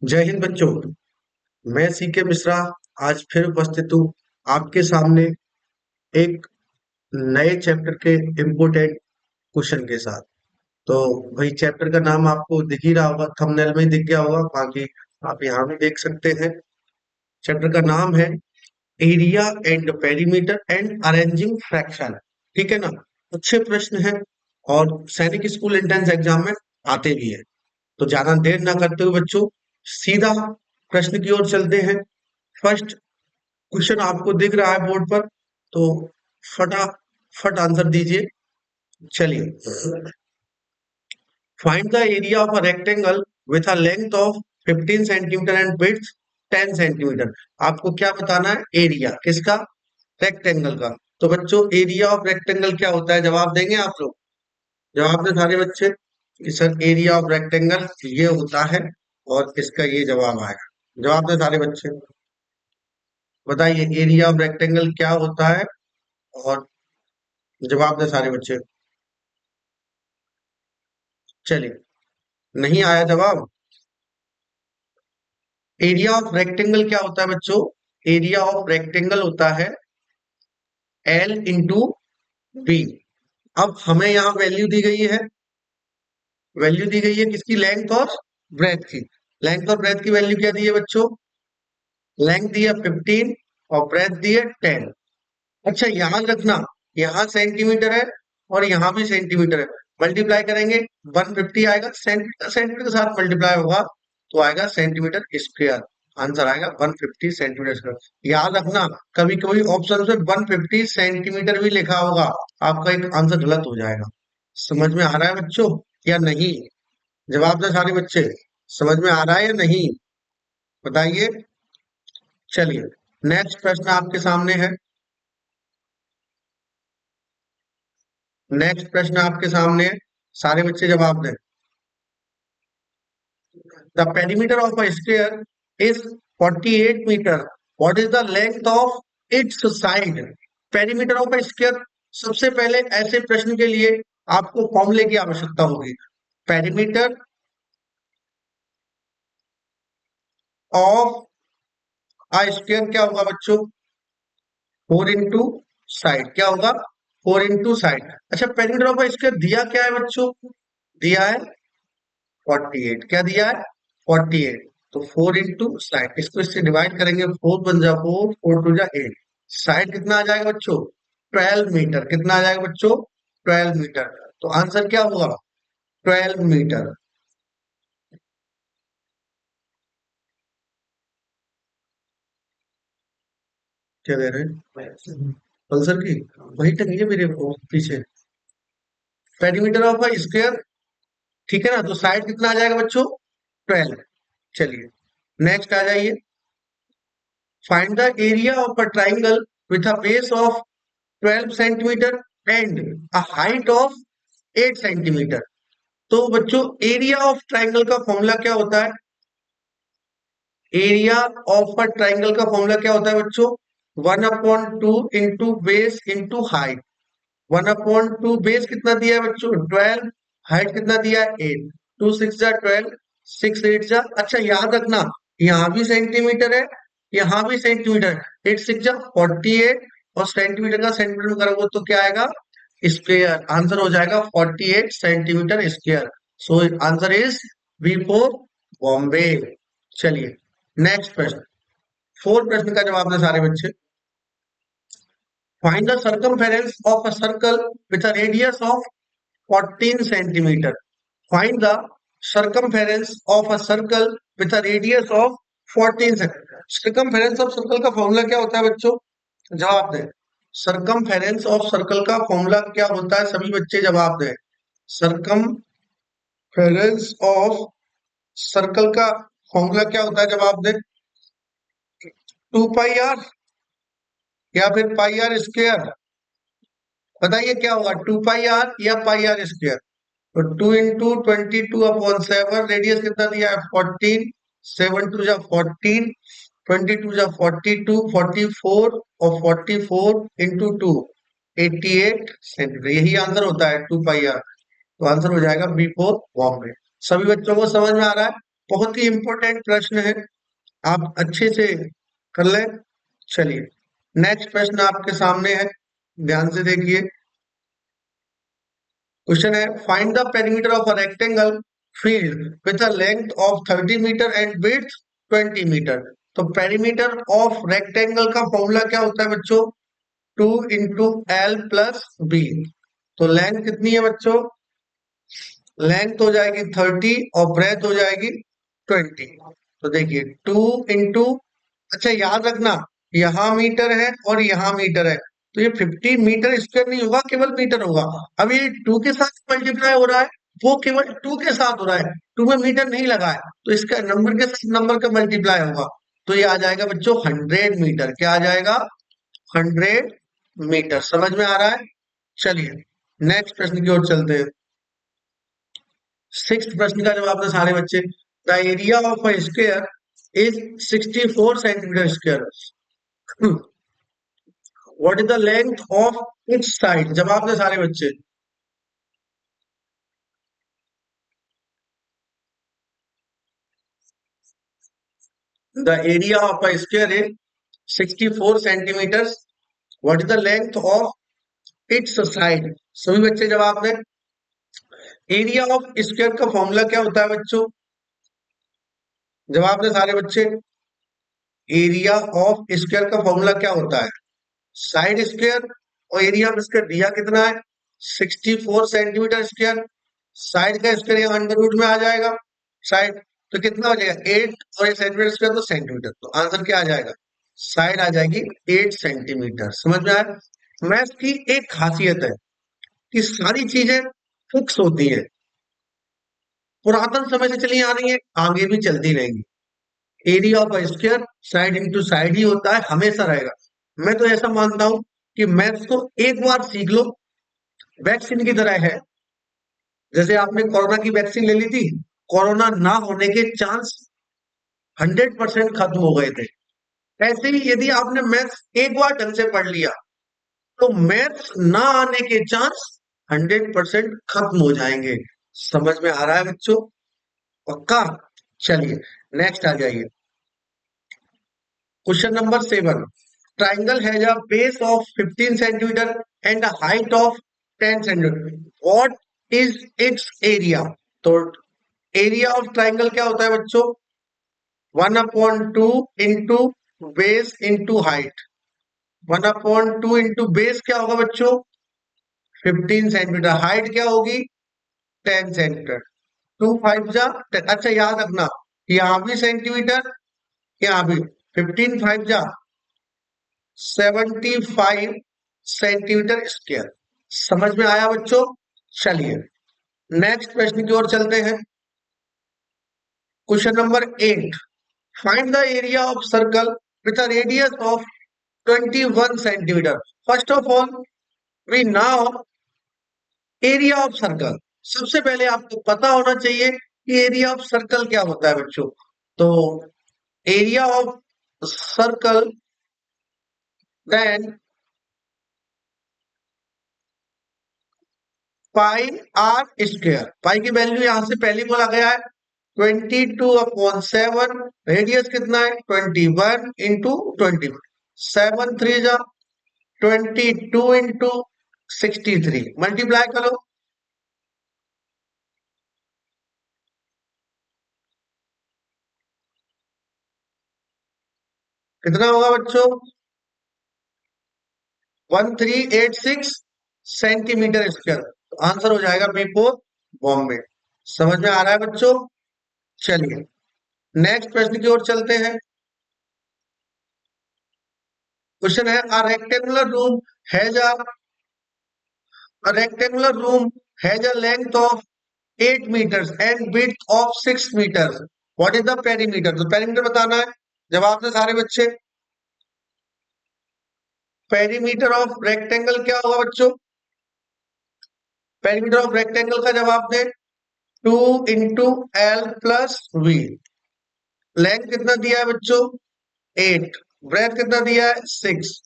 जय हिंद बच्चों। मैं सीके मिश्रा आज फिर उपस्थित हूँ आपके सामने एक नए चैप्टर के इम्पोर्टेंट क्वेश्चन के साथ। तो वही चैप्टर का नाम आपको दिख ही रहा होगा, थंबनेल में ही दिख गया होगा, बाकी आप यहाँ भी देख सकते हैं। चैप्टर का नाम है area and perimeter and arranging fraction. ठीक है ना। अच्छे प्रश्न हैं और सैनिक स्कूल एंट्रेंस एग्जाम में आते भी है। तो ज्यादा देर ना करते हुए बच्चों सीधा प्रश्न की ओर चलते हैं। फर्स्ट क्वेश्चन आपको दिख रहा है बोर्ड पर, तो फटाफट आंसर दीजिए। चलिए, find the area of a rectangle with a length of 15 centimetre and width 10 centimetre. आपको क्या बताना है? एरिया किसका? रेक्टेंगल का। तो बच्चों एरिया ऑफ रेक्टेंगल क्या होता है? जवाब देंगे आप लोग? जवाब दें सारे बच्चे कि सर एरिया ऑफ रेक्टेंगल ये होता है, और इसका ये जवाब आएगा। जवाब दें सारे बच्चे, बताइए एरिया ऑफ रेक्टेंगल क्या होता है, और जवाब दें सारे बच्चे। चलिए, नहीं आया जवाब। एरिया ऑफ रेक्टेंगल क्या होता है बच्चों? एरिया ऑफ रेक्टेंगल होता है एल इंटू बी। अब हमें यहाँ वैल्यू दी गई है, वैल्यू दी गई है किसकी? लेंथ और ब्रेथ की। लेंथ और ब्रेथ की वैल्यू क्या दी है बच्चों? लेंथ दी है 15 और ब्रेथ दी है 10। अच्छा याद रखना, यहाँ सेंटीमीटर है और यहाँ भी सेंटीमीटर है। मल्टीप्लाई करेंगे 150 आएगा, सेंटीमीटर के साथ मल्टीप्लाई होगा तो आएगा सेंटीमीटर स्क्वायर। आंसर आएगा 150 सेंटीमीटर स्क्वायर। याद रखना, कभी कभी ऑप्शन में 150 सेंटीमीटर भी लिखा होगा, आपका एक आंसर गलत हो जाएगा। समझ में आ रहा है बच्चों या नहीं? जवाब दें सारे बच्चे, समझ में आ रहा है या नहीं? बताइए। चलिए, नेक्स्ट प्रश्न आपके सामने है। नेक्स्ट प्रश्न आपके सामने है, सारे बच्चे जवाब दें। The perimeter of a square is 48 metre. What is the length of its side? Perimeter of a square, सबसे पहले ऐसे प्रश्न के लिए आपको फॉर्मूले की आवश्यकता होगी। पेरीमीटर ऑफ अ स्क्वायर क्या होगा बच्चों? 4 इंटू साइड। क्या होगा? 4 इंटू साइड। अच्छा, पेरीमीटर ऑफ अ स्क्वायर दिया क्या है बच्चों? दिया है 48। क्या दिया है? 48। तो 4 इंटू साइड, इसको इससे डिवाइड करेंगे, 4 बन जा 4, 4 टू जा 8। साइड कितना आ जाएगा बच्चों? 12 मीटर। कितना आ जाएगा बच्चों? 12 मीटर। तो आंसर क्या होगा? 12 मीटर। क्या दे रहे हैं? पल्सर की वही टंगी है मेरे पीछे। पेरीमीटर ऑफ अ स्क्वायर, ठीक है ना, तो साइड कितना आ जाएगा बच्चों? 12। चलिए, नेक्स्ट आ जाइए। Find the area of a triangle with a base of 12 centimetre and a height of 8 centimetre. तो बच्चों एरिया ऑफ ट्राइंगल का फॉर्मूला क्या होता है? एरिया ऑफ अ ट्राइंगल का फॉर्मूला क्या होता है बच्चों? 1/2 into base into height. 1/2 base कितना दिया है बच्चों? 12। हाइट कितना दिया है? 8। 2 6 जा 12, 6 8 जा, अच्छा याद रखना, यहाँ भी सेंटीमीटर है, यहाँ भी सेंटीमीटर है। 8 6 जा 48, और सेंटीमीटर का सेंटीमीटर में करोगे तो क्या आएगा? स्क्वायर। आंसर हो जाएगा 48 centimetre square. So answer is B for Bombay. चलिए, नेक्स्ट प्रश्न, फोर्थ प्रश्न का जवाब दें सारे बच्चे। Find the circumference of a circle with a radius of 14 centimeter. Find the circumference of a circle with a radius of 14 centimeter. Circumference of circle का formula क्या होता है बच्चों? जवाब दें। Circumference of circle का फॉर्मूला क्या होता है? सभी बच्चे जवाब दें। Circumference of सर्कल का फॉर्मूला क्या होता है? जवाब दें। 2 पाई आर या फिर पाई आर स्क्वायर। बताइए क्या होगा, 2 पाई आर या पाई आर स्क्वायर? तो 2 इंटू 22/7, रेडियस कितना दिया है? 14। 7 2 जा 14, 22 जा 42, 44, और 44 इंटू 2 88 सेंटीमीटर। यही आंसर होता है 2 पाई आर। तो आंसर हो जाएगा बी फोर बॉम्बे। सभी बच्चों को समझ में आ रहा है? बहुत ही इंपॉर्टेंट प्रश्न है, आप अच्छे से कर लें। चलिए नेक्स्ट प्रश्न आपके सामने है, ध्यान से देखिए। क्वेश्चन है find the perimeter of a rectangle field with a length of 30 metre and width 20 metre. तो पेरीमीटर ऑफ रेक्टेंगल का फॉर्मूला क्या होता है बच्चों? 2 × L + B। तो लेंथ कितनी है बच्चों? लेंथ हो जाएगी 30 और ब्रेथ हो जाएगी 20। तो देखिए 2 × अच्छा याद रखना, यहाँ मीटर है और यहाँ मीटर है, तो ये 50 मीटर स्क्वायर नहीं होगा, केवल मीटर होगा। अब ये 2 के साथ मल्टीप्लाई हो रहा है, वो केवल 2 के साथ हो रहा है, 2 में मीटर नहीं लगा है, तो इसका नंबर के साथ नंबर का मल्टीप्लाई होगा। तो ये आ जाएगा बच्चों 100 मीटर। क्या आ जाएगा? 100 मीटर। समझ में आ रहा है? चलिए नेक्स्ट प्रश्न की ओर चलते हैं। सिक्स्थ प्रश्न का जवाब है सारे बच्चे। The area of a square is 64 centimetre square. What is the length of each side? जवाब दे सारे बच्चे। The area of a square is 64 centimetre. What is the length of its side? सभी बच्चे जवाब दें। एरिया ऑफ स्क्वायर का formula क्या होता है बच्चों? जवाब दे सारे बच्चे। एरिया ऑफ स्क्वायर का फॉर्मूला क्या होता है? साइड स्क्वायर, और एरिया ऑफ स्क्वायर दिया कितना है? 64 सेंटीमीटर स्क्वायर। साइड का स्क्वायर यहाँ अंडर रूट में आ जाएगा। साइड तो कितना हो जाएगा? 8, और ये सेंटीमीटर स्क्वायर तो सेंटीमीटर, तो आंसर क्या आ जाएगा? साइड आ जाएगी 8 सेंटीमीटर। समझ में आया? मैथ की एक खासियत है कि सारी चीजें फिक्स होती है, पुरातन समय से चली आ रही है, आगे भी चलती रहेंगी। Area of square side into side ही होता है, हमेशा रहेगा। मैं तो ऐसा मानता हूं कि मैथ्स को एक बार सीख लो, वैक्सीन की तरह है। जैसे आपने कोरोना की वैक्सीन ले ली थी, कोरोना ना होने के चांस 100% खत्म हो गए थे। ऐसे ही यदि आपने मैथ्स एक बार ढंग से पढ़ लिया, तो मैथ्स ना आने के चांस 100% खत्म हो जाएंगे। समझ में आ रहा है बच्चों? पक्का? चलिए नेक्स्ट आ जाइए। Question number 7। Triangle has a base of 15 centimetre and a height of 10 centimetre. What is it's area? तो एरिया ऑफ ट्राइंगल क्या होता है बच्चों? 1/2 into base into height. 1/2 into base क्या होगा बच्चों? 15 सेंटीमीटर। हाइट क्या होगी? 10 सेंटीमीटर। 2 5 जा 10। अच्छा याद रखना, यहाँ भी सेंटीमीटर, यहाँ भी 15 5 जा 75 सेंटीमीटर स्क्वायर। समझ में आया बच्चों? चलिए नेक्स्ट प्रश्न की ओर चलते हैं। Question number 8। Find the area of circle with a radius of 21 centimetre. First of all we now area of circle. सबसे पहले आपको पता होना चाहिए कि एरिया ऑफ सर्कल क्या होता है बच्चों। तो area of circle then pi r square. Pi की वैल्यू यहां से पहली बोला गया है 22/7। रेडियस कितना है? 21 इंटू 20। 7 3 जा 22 इंटू 63। मल्टीप्लाई करो, कितना होगा बच्चों? 1386 सेंटीमीटर स्क्वायर। तो आंसर हो जाएगा बी फोर, बॉम्बे। समझ में आ रहा है बच्चों? चलिए नेक्स्ट प्रश्न की ओर चलते हैं। क्वेश्चन है a rectangular room has a length of 8 meters and width of 6 meters. What is the perimeter? तो पेरीमीटर बताना है। जवाब से सारे बच्चे। पेरीमीटर ऑफ रेक्टेंगल क्या होगा बच्चों? पेरीमीटर ऑफ रेक्टेंगल का जवाब दे 2 × L + V। लेंथ कितना दिया है बच्चों? 8। ब्रेथ कितना दिया है? 6।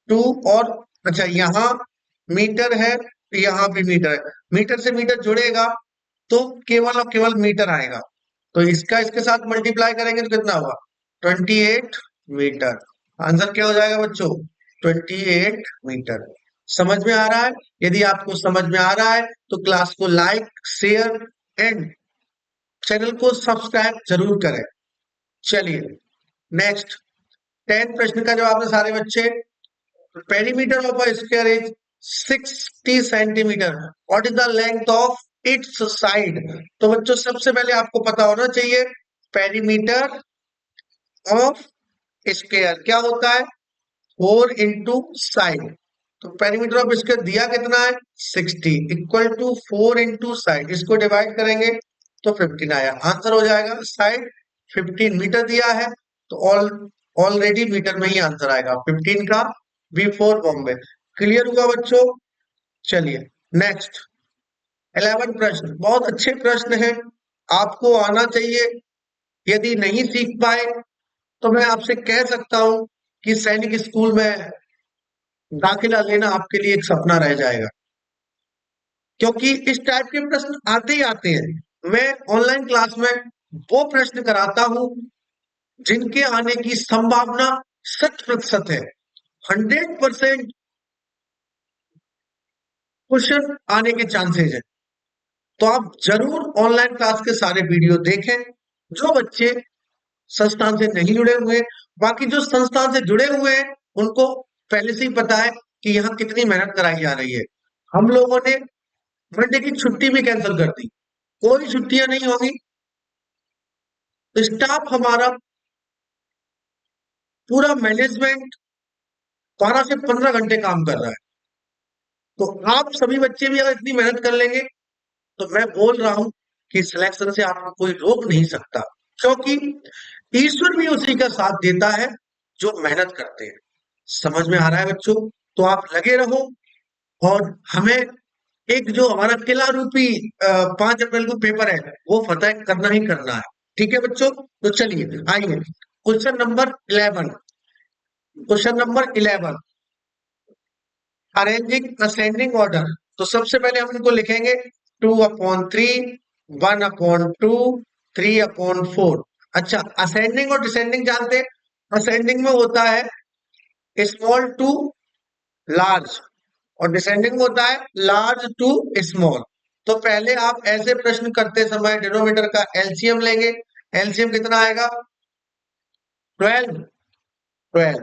2 और अच्छा यहाँ मीटर है, यहाँ भी मीटर है। मीटर से मीटर जुड़ेगा तो केवल और केवल मीटर आएगा। तो इसका इसके साथ मल्टीप्लाई करेंगे तो कितना होगा? 28 मीटर। आंसर क्या हो जाएगा बच्चों? 28 मीटर। समझ में आ रहा है? यदि आपको समझ में आ रहा है तो क्लास को लाइक, शेयर एंड चैनल को सब्सक्राइब जरूर करें। चलिए नेक्स्ट 10 प्रश्न का जवाब है सारे बच्चे। Perimeter of a square is 60 centimetre. What is the length of its side? तो बच्चों सबसे पहले आपको पता होना चाहिए पेरीमीटर ऑफ स्क्वायर क्या होता है? 4 इंटू साइड। तो पेरीमीटर ऑफ स्क्वायर दिया कितना है? 60 इक्वल टू 4 इंटू साइड। इसको डिवाइड करेंगे तो 15 आया। आंसर हो जाएगा साइड 15 मीटर दिया है तो ऑलरेडी मीटर में ही आंसर आएगा 15 का। B4 बॉम्बे। क्लियर हुआ बच्चों? चलिए नेक्स्ट 11 प्रश्न। बहुत अच्छे प्रश्न हैं, आपको आना चाहिए। यदि नहीं सीख पाए तो मैं आपसे कह सकता हूं कि सैनिक स्कूल में दाखिला लेना आपके लिए एक सपना रह जाएगा, क्योंकि इस टाइप के प्रश्न आते ही आते हैं। मैं ऑनलाइन क्लास में वो प्रश्न कराता हूं जिनके आने की संभावना 100% है। 100% क्वेश्चन आने के चांसेस है। तो आप जरूर ऑनलाइन क्लास के सारे वीडियो देखें। जो बच्चे संस्थान से नहीं जुड़े हुए, बाकी जो संस्थान से जुड़े हुए हैं उनको पहले से ही पता है कि यहाँ कितनी मेहनत कराई जा रही है। हम लोगों ने मंडे की छुट्टी भी कैंसिल कर दी, कोई छुट्टियां नहीं होगी। स्टाफ हमारा पूरा मैनेजमेंट 12 से 15 घंटे काम कर रहा है। तो आप सभी बच्चे भी अगर इतनी मेहनत कर लेंगे तो मैं बोल रहा हूं कि सिलेक्शन से आपको कोई रोक नहीं सकता, क्योंकि ईश्वर भी उसी का साथ देता है जो मेहनत करते हैं। समझ में आ रहा है बच्चों? तो आप लगे रहो और हमें एक जो हमारा किला रूपी 5 अप्रैल को पेपर है वो फतेह करना ही करना है। ठीक है बच्चों? तो चलिए आइए question number 11। Arranging ascending order. तो सबसे पहले हम इनको लिखेंगे 2/3, 1/2, 3/4। अच्छा, असेंडिंग और डिसेंडिंग जानते हैं। असेंडिंग में होता है स्मॉल टू लार्ज और डिसेंडिंग होता है लार्ज टू स्मॉल। तो पहले आप ऐसे प्रश्न करते समय डिनोमिनेटर का एलसीएम लेंगे। एलसीएम कितना आएगा? 12। 12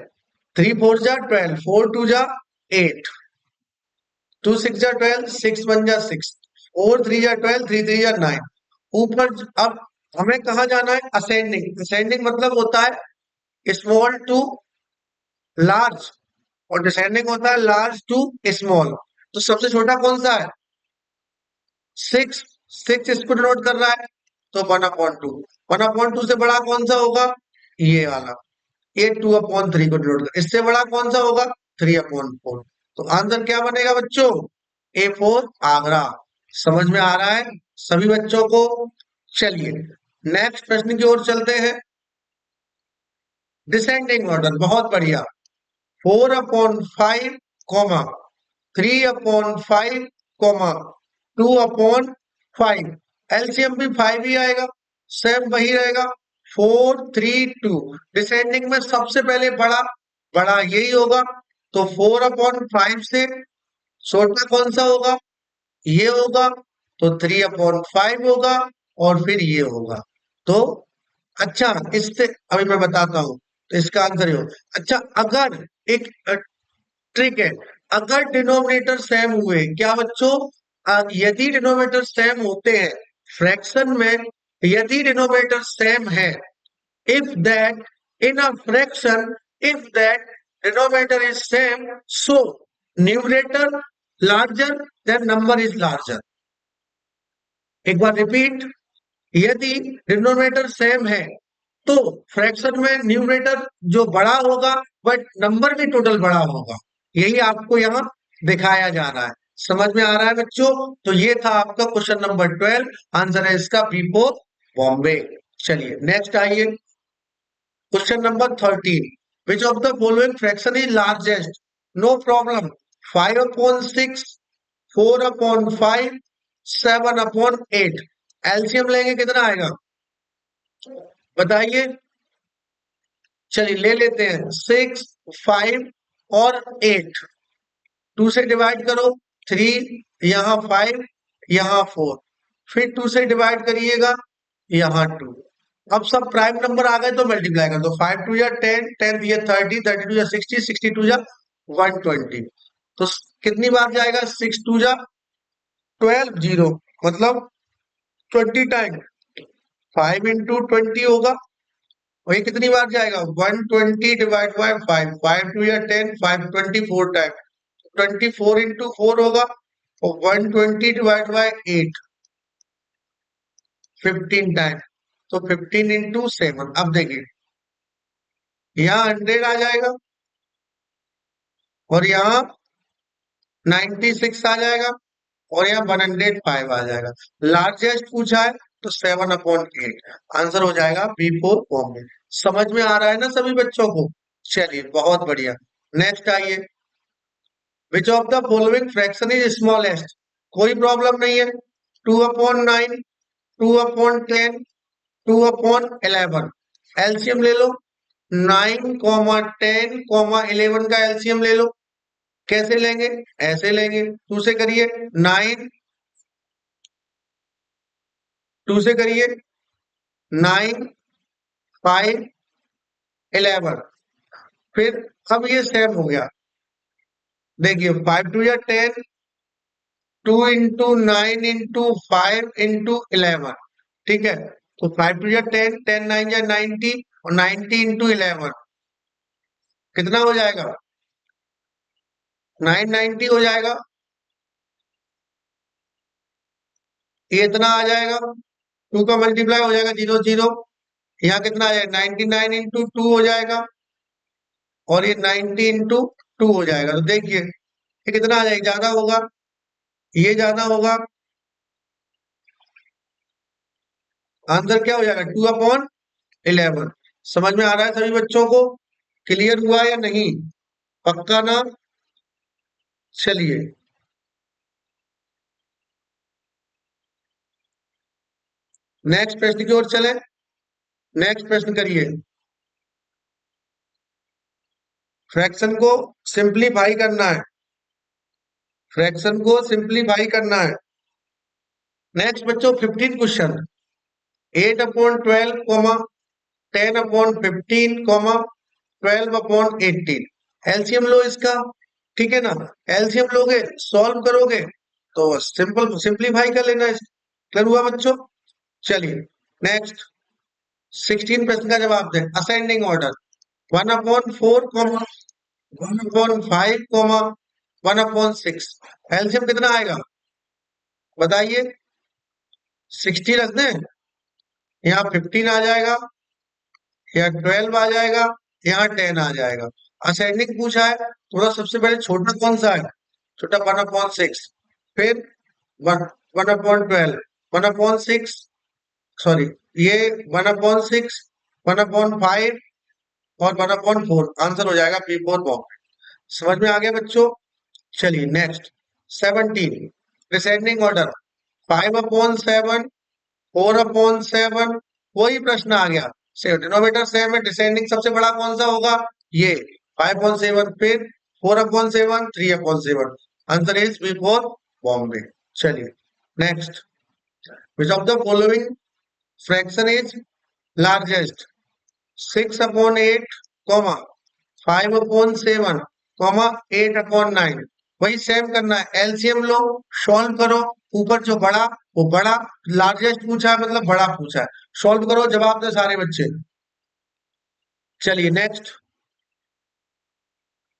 3 4 जा 12, 4 2 जा 8, 2 6 जा 12, 6 1 जा 6, 4 3 जा 12, 3 3 जा 9। ऊपर अब हमें कहा जाना है? असेंडिंग। असेंडिंग मतलब होता है स्मॉल टू लार्ज और डिसेंडिंग होता है लार्ज टू स्मॉल। तो सबसे छोटा कौन सा है? 6। 6 इसको डिनोट कर रहा है तो 1/2। 1/2 से बड़ा कौन सा होगा? ये वाला। ये 2/3 को डिनोट कर, इससे बड़ा कौन सा होगा? 3/4। तो आंसर क्या बनेगा बच्चों? A4 आगरा। समझ में आ रहा है सभी बच्चों को? चलिए नेक्स्ट प्रश्न की ओर चलते हैं। डिसेंडिंग ऑर्डर, बहुत बढ़िया। 4/5 कॉमा 3/5 कॉमा 2/5। एलसीएम भी 5 ही आएगा, सेम वही रहेगा। 4 3 2। डिसेंडिंग में सबसे पहले बड़ा बड़ा यही होगा, तो 4/5 से छोटा कौन सा होगा? ये होगा। तो 3/5 होगा और फिर ये होगा। तो अच्छा, इससे अभी मैं बताता हूं तो इसका आंसर ये हो। अच्छा, अगर एक ट्रिक है, अगर डिनोमिनेटर सेम हुए, क्या बच्चों? यदि डिनोमिनेटर सेम होते हैं फ्रैक्शन में, यदि डिनोमिनेटर सेम है, if that in a fraction, if that denominator is same, so numerator larger then number is larger। एक बार रिपीट, यदि डिनोमिनेटर सेम है तो फ्रैक्शन में न्यूमरेटर जो बड़ा होगा बट नंबर भी टोटल बड़ा होगा। यही आपको यहाँ दिखाया जा रहा है। समझ में आ रहा है बच्चों? तो ये था आपका क्वेश्चन नंबर 12। आंसर है इसका B4 बॉम्बे। चलिए नेक्स्ट आइए question number 13। Which of the following fraction is largest? No problem. 5/6, 4/5, 7/8। LCM लेंगे कितना आएगा? बताइए। चलिए ले लेते हैं 6, 5 और 8। 2 से डिवाइड करो, 3, यहाँ 5, यहाँ 4, फिर 2 से डिवाइड करिएगा, यहाँ 2। अब सब प्राइम नंबर आ गए तो मल्टीप्लाई कर दो। 5 टू या 10, 10 या 30, 32 या 60, 62 या 120। तो कितनी बार जाएगा? 6 टू या 12, 0, मतलब 20 टाइम। 5 इंटू 20 होगा, वही कितनी बार जाएगा? 120 डिवाइड बाय 5। 5 टू या 10, 5 24 टाइम। 24 इंटू 4 होगा, और 120 डिवाइड बाय 8 15 टाइम। तो 15 इंटू 7। अब देखिए, यहाँ 100 आ जाएगा और यहाँ 96 आ जाएगा और यहाँ 105 आ जाएगा। लार्जेस्ट पूछा है तो 7/8 आंसर हो जाएगा B4 बॉम्बे। समझ में आ रहा है ना सभी बच्चों को? चलिए बहुत बढ़िया। नेक्स्ट आइए। विच of the following fraction is smallest? कोई प्रॉब्लम नहीं है। 2/9, 2/10, 2/11। एलसीएम ले लो। 9, 10, 11 का एलसीएम ले लो। कैसे लेंगे? ऐसे लेंगे। 2 से करिए 9, 2 से करिए 9, 5, 11। फिर अब ये सेम हो गया। देखिए 5 टू या 10, 2 इंटू 9 इंटू 5 इंटू 11। ठीक है, तो 5 टू या 10, 10 9 या 90, और 90 इंटू 11 कितना हो जाएगा? 990 हो जाएगा। ये इतना आ जाएगा। 2 का मल्टीप्लाई हो जाएगा 0 0। यहाँ कितना आ जाएगा? 99 इंटू 2 हो जाएगा, और ये 90 इंटू 2 हो जाएगा। तो देखिए ये कितना आ जाएगा? ज्यादा होगा, ये ज्यादा होगा। आंसर क्या हो जाएगा? 2/11। समझ में आ रहा है सभी बच्चों को? क्लियर हुआ या नहीं? पक्का ना? चलिए नेक्स्ट प्रश्न की ओर चले। नेक्स्ट प्रश्न करिए। फ्रैक्शन को सिंप्लीफाई करना है। फ्रैक्शन को सिंप्लीफाई करना है। नेक्स्ट बच्चों 15 क्वेश्चन। 8/12, 10/15, 12/18। एलसीएम लो इसका। ठीक है ना? एलसीएम लोगे, सॉल्व करोगे तो सिंपल सिंप्लीफाई कर लेना। क्लियर हुआ बच्चों? चलिए नेक्स्ट 16 प्रश्न का जवाब दें। Ascending order. 1/4, 1/5, 1/6। एलसीएम कितना आएगा बताइए? 60 रख दें, यहाँ 15 आ जाएगा, यहाँ 12 आ जाएगा, यहाँ 10 आ जाएगा। असेंडिंग पूछा है, थोड़ा सबसे पहले छोटा कौन सा है? छोटा 1/6। फिर 1/12, 1/6, सॉरी, ये 1/6, 1/5 और 1/4 आंसर हो जाएगा P4 बॉम्ब। समझ में आ गया बच्चों? चलिए नेक्स्ट 17 डिसेंडिंग ऑर्डर। 5/7, 4/7। वही प्रश्न आ गया, से डिनोमिनेटर सेम है, डिसेंडिंग सबसे बड़ा कौन सा होगा? ये 5/7। फिर 4/7, 3/7। Answer is B4 Bombay. चलिए next. Which of the following fraction is largest? 6/8, 5/7, 8/9। वही सेम करना है। एलसीएम लो, सॉल्व करो। ऊपर जो बड़ा वो बड़ा, लार्जेस्ट पूछा है मतलब बड़ा पूछा है। सॉल्व करो, जवाब दे सारे बच्चे। चलिए नेक्स्ट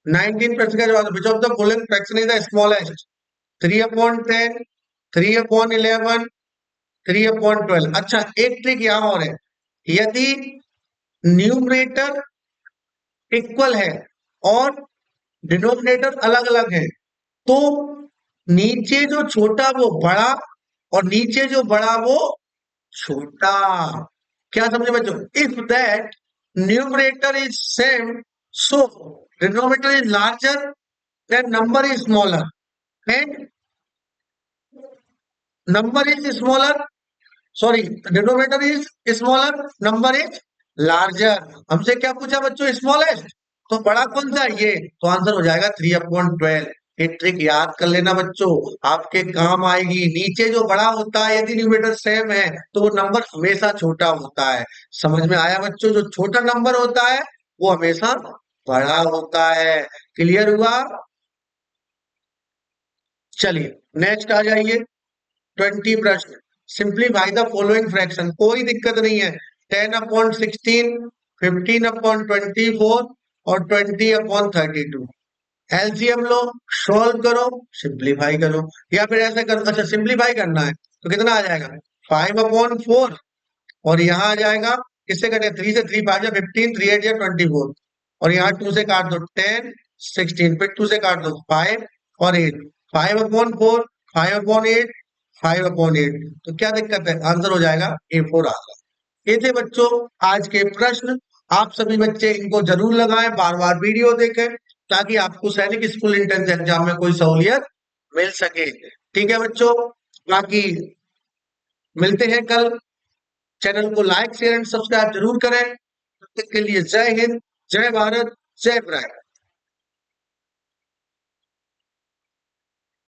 19 प्रश्न का जवाब। विच of the following fraction is the smallest? 3/10, 3/11, 3/12। अच्छा एक ट्रिक यहाँ और है। यदि न्यूमरेटर इक्वल है और डिनोमिनेटर अलग अलग है, तो नीचे जो छोटा वो बड़ा, और नीचे जो बड़ा वो छोटा। क्या समझे बच्चों? If that numerator is same, so denominator is larger than number is smaller, and number is smaller, sorry, denominator is smaller, number is larger. हमसे क्या पूछा बच्चों? स्मॉलेस्ट। तो बड़ा कौन सा है? ये तो आंसर हो जाएगा 3/12। ये ट्रिक याद कर लेना बच्चों, आपके काम आएगी। नीचे जो बड़ा होता है यदि न्यूमरेटर सेम है तो वो नंबर हमेशा छोटा होता है। समझ में आया बच्चों? जो छोटा नंबर होता है वो हमेशा बड़ा होता है। क्लियर हुआ? चलिए नेक्स्ट आ जाइए। 20 प्रश्न। Simplify the following fraction. कोई दिक्कत नहीं है। 10/16, 15/24 और 20/32। एलसीएम लो, सॉल्व करो, सिंप्लीफाई करो, या फिर ऐसे करो। अच्छा, सिंप्लीफाई करना है तो कितना आ जाएगा? 5/4 और यहाँ आ जाएगा, किससे कटे? 3 से 3 5 15, 3 8 24 और यहाँ 2 से काट दो 10 16, फिर 2 से काट दो 5 और 8। 5/4, 5/8, 5/8। तो क्या दिक्कत है? आंसर हो जाएगा A4 आंसर। ये थे बच्चों आज के प्रश्न। आप सभी बच्चे इनको जरूर लगाएं, बार बार वीडियो देखें, ताकि आपको सैनिक स्कूल एंट्रेंस एग्जाम में कोई सहूलियत मिल सके। ठीक है बच्चों, बाकी मिलते हैं कल। चैनल को लाइक शेयर एंड सब्सक्राइब जरूर करें। तब तक के लिए जय हिंद, जय भारत, जय भारत।